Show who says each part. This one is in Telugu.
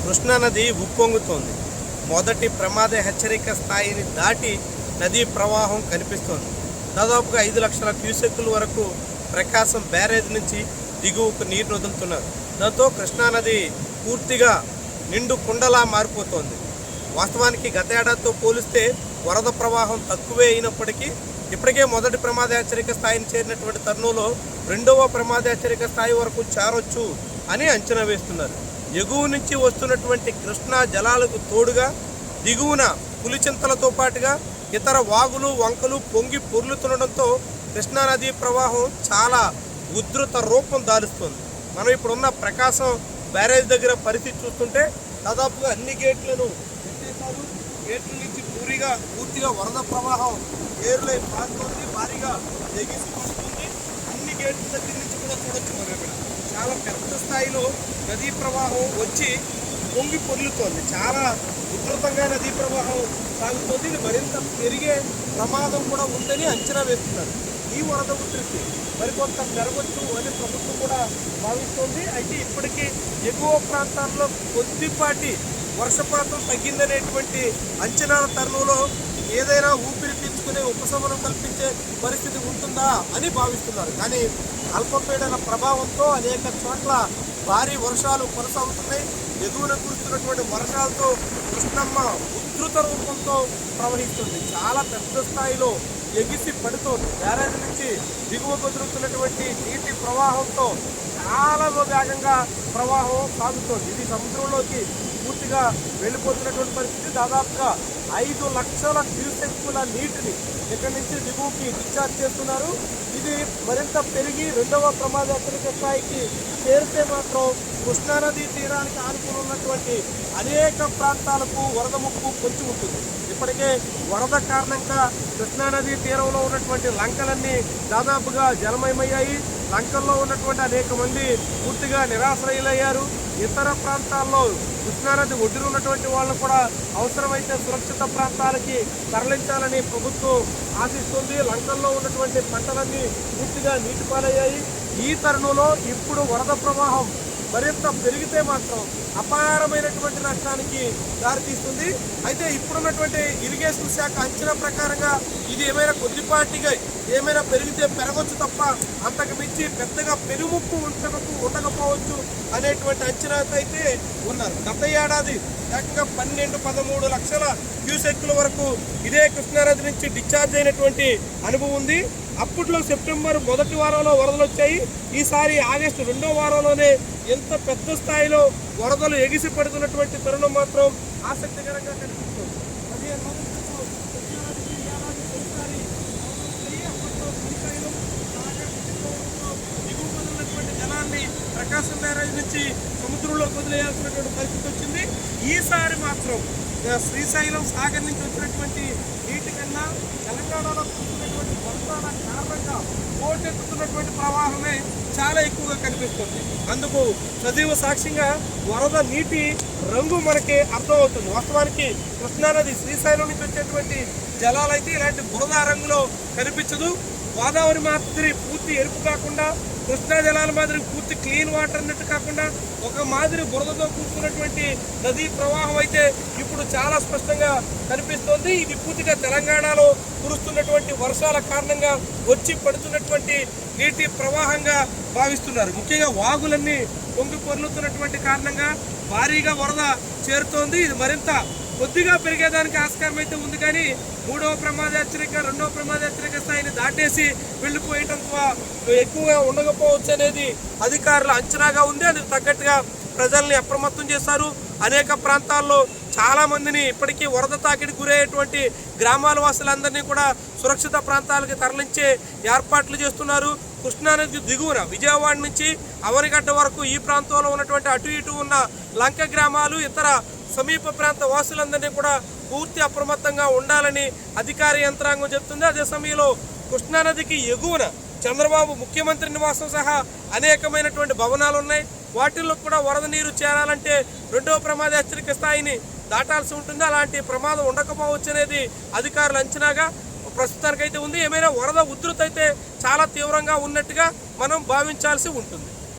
Speaker 1: కృష్ణా నది ఉప్పొంగుతోంది. మొదటి ప్రమాద హెచ్చరిక స్థాయిని దాటి నదీ ప్రవాహం కనిపిస్తోంది. దాదాపుగా 5 లక్షల క్యూసెక్కుల వరకు ప్రకాశం బ్యారేజ్ నుంచి దిగువకు నీరు వదులుతున్నారు. దాంతో కృష్ణా నది పూర్తిగా నిండు కుండలా మారిపోతోంది. వాస్తవానికి గత ఏడాదితో పోలిస్తే వరద ప్రవాహం తక్కువే అయినప్పటికీ ఇప్పటికే మొదటి ప్రమాద హెచ్చరిక స్థాయిని చేరినటువంటి తరుణంలో రెండవ ప్రమాద హెచ్చరిక స్థాయి వరకు చేరొచ్చు అని అంచనా వేస్తున్నారు. ఎగువ నుంచి వస్తున్నటువంటి కృష్ణా జలాలకు తోడుగా దిగువన పులిచింతలతో పాటుగా ఇతర వాగులు వంకలు పొంగి పొర్లుతుండడంతో కృష్ణానదీ ప్రవాహం చాలా ఉధృత రూపం దాలుస్తుంది. మనం ఇప్పుడున్న ప్రకాశం బ్యారేజ్ దగ్గర పరిస్థితి చూస్తుంటే దాదాపుగా అన్ని గేట్లను ఎత్తేసారు. గేట్ల నుంచి పూర్తిగా వరద ప్రవాహం ఏరులై పారుతోంది, భారీగా ఎగిసి పడుతుంది. అన్ని గేట్ల దగ్గర నుంచి కూడా చూడొచ్చు. మనం ఇక్కడ చాలా పెద్ద స్థాయిలో నదీ ప్రవాహం వచ్చి పొంగి పొర్లుతోంది. చాలా ఉధృతంగా నదీ ప్రవాహం సాగుతోంది. ఇది మరింత పెరిగే ప్రమాదం కూడా ఉందని అంచనా వేస్తున్నారు. ఈ వరద ఉధృతి మరికొంత పెరగొచ్చు అని ప్రభుత్వం కూడా భావిస్తోంది. అయితే ఇప్పటికీ ఎగువ ప్రాంతాల్లో కొద్దిపాటి వర్షపాతం తగ్గిందనేటువంటి అంచనాల తరుణంలో ఏదైనా ఊపిరి పీల్చుకునే ఉపశమనం కల్పించే పరిస్థితి ఉంటుందా అని భావిస్తున్నారు. కానీ అల్పపీడన ప్రభావంతో అనేక చోట్ల భారీ వర్షాలు కొనసాగుతున్నాయి. ఎగువన కురుస్తున్నటువంటి వర్షాలతో కృష్ణమ్మ ఉధృత రూపంతో ప్రవహిస్తుంది. చాలా పెద్ద స్థాయిలో ఎగిసి పడుతోంది. బ్యారేజ్ నుంచి దిగువ కుదురుతున్నటువంటి నీటి ప్రవాహంతో చాలా వేగంగా ప్రవాహం సాగుతోంది. ఇది సముద్రంలోకి పూర్తిగా వెళ్ళిపోతున్నటువంటి పరిస్థితి. దాదాపుగా 5 లక్షల క్యూసెక్కుల నీటిని ఇక్కడి నుంచి దిగువకి డిశ్చార్జ్ చేస్తున్నారు. ఇది మరింత పెరిగి రెండవ ప్రమాద హెచ్చరిక స్థాయికి చేరితే మాత్రం కృష్ణానదీ తీరానికి ఆనుకుని ఉన్నటువంటి అనేక ప్రాంతాలకు వరద ముప్పు పొంచి ఉంటుంది. ఇప్పటికే వరద కారణంగా కృష్ణానదీ తీరంలో ఉన్నటువంటి లంకలన్నీ దాదాపుగా జలమయమయ్యాయి. లంకల్లో ఉన్నటువంటి అనేక మంది పూర్తిగా నిరాశ్రయులయ్యారు. ఇతర ప్రాంతాల్లో కృష్ణానది ఒడ్డున ఉన్నటువంటి వాళ్ళు కూడా అవసరమైతే సురక్షిత ప్రాంతాలకి తరలించాలని ప్రభుత్వం ఆశిస్తుంది. లంకల్లో ఉన్నటువంటి పంటలన్నీ పూర్తిగా నీటిపాలయ్యాయి. ఈ తరుణంలో ఇప్పుడు వరద ప్రవాహం మరింత పెరిగితే మాత్రం అపారమైనటువంటి నష్టానికి దారితీస్తుంది. అయితే ఇప్పుడున్నటువంటి ఇరిగేషన్ శాఖ అంచనా ప్రకారంగా ఇది ఏమైనా కొద్దిపాటిగా ఏమైనా పెరిగితే పెరగవచ్చు తప్ప అంతకు మించి పెద్దగా పెనుముప్పు ఉండకపోవచ్చు అనేటువంటి అంచనాతో అయితే ఉన్నారు. గత ఏడాది ఏకంగా 12-13 లక్షల క్యూసెక్కుల వరకు ఇదే కృష్ణానది నుంచి డిశ్చార్జ్ అయినటువంటి అనుభవం ఉంది. అప్పట్లో సెప్టెంబర్ మొదటి వారంలో వరదలు వచ్చాయి. ఈసారి ఆగస్టు 2వ వారంలోనే ఎంత పెద్ద స్థాయిలో వరదలు ఎగిసి పడుతున్నటువంటి తరుణం మాత్రం ఆసక్తికరంగా కనిపిస్తుంది. జలాన్ని ప్రకాశం బ్యారేజ్ నుంచి సముద్రంలోకి వదిలేయాల్సినటువంటి పరిస్థితి వచ్చింది. ఈసారి మాత్రం శ్రీశైలం సాగర్ నుంచి వచ్చినటువంటి నీటి కన్నా తెలంగాణలో కురుస్తున్నటువంటి వర్షాల కారణంగా పోటెత్తుతున్నటువంటి ప్రవాహమే చాలా ఎక్కువగా కనిపిస్తుంది. అందుకు సజీవ సాక్ష్యంగా వరద నీటి రంగు మనకి అర్థమవుతుంది. వాస్తవానికి కృష్ణానది శ్రీశైలం నుంచి వచ్చేటువంటి జలాలైతే ఇలాంటి బురద రంగులో కనిపించదు. గోదావరి మాదిరి పూర్తి ఎరుపు కాకుండా, కృష్ణా జలాల మాదిరి పూర్తి క్లీన్ వాటర్ అన్నట్టు కాకుండా ఒక మాదిరి బురదతో కూర్చున్నటువంటి నదీ ప్రవాహం అయితే ఇప్పుడు చాలా స్పష్టంగా కనిపిస్తోంది. ఇది పూర్తిగా తెలంగాణలో కురుస్తున్నటువంటి వర్షాల కారణంగా వచ్చి పడుతున్నటువంటి నీటి ప్రవాహంగా భావిస్తున్నారు. ముఖ్యంగా వాగులన్నీ పొంగి పొర్లుతున్నటువంటి కారణంగా భారీగా వరద చేరుతోంది. ఇది మరింత కొద్దిగా పెరిగేదానికి ఆస్కారం అయితే ఉంది. కానీ 3వ ప్రమాద హెచ్చరిక 2వ ప్రమాద హెచ్చరిక స్థాయిని దాటేసి వెళ్ళిపోయేటంత ఎక్కువగా ఉండకపోవచ్చు అనేది అధికారుల అంచనాగా ఉంది. అందుకు తగ్గట్టుగా ప్రజల్ని అప్రమత్తం చేశారు. అనేక ప్రాంతాల్లో చాలా మందిని ఇప్పటికీ వరద తాకిడి గురయ్యేటువంటి గ్రామాల వాసులందరినీ కూడా సురక్షిత ప్రాంతాలకు తరలించే ఏర్పాట్లు చేస్తున్నారు. కృష్ణానది దిగువన విజయవాడ నుంచి అవనిగడ్డ వరకు ఈ ప్రాంతంలో ఉన్నటువంటి అటు ఇటు ఉన్న లంక గ్రామాలు ఇతర సమీప ప్రాంత వాసులందరినీ కూడా పూర్తి అప్రమత్తంగా ఉండాలని అధికార యంత్రాంగం చెప్తుంది. అదే సమయంలో కృష్ణానదికి ఎగువన చంద్రబాబు ముఖ్యమంత్రి నివాసం సహా అనేకమైనటువంటి భవనాలు ఉన్నాయి. వాటిల్లో కూడా వరద నీరు చేరాలంటే 2వ ప్రమాద హెచ్చరిక స్థాయిని దాటాల్సి ఉంటుంది. అలాంటి ప్రమాదం ఉండకపోవచ్చు అనేది అధికారుల అంచనాగా ప్రస్తుతానికైతే ఉంది. ఏమైనా వరద ఉధృతి అయితే చాలా తీవ్రంగా ఉన్నట్టుగా మనం భావించాల్సి ఉంటుంది.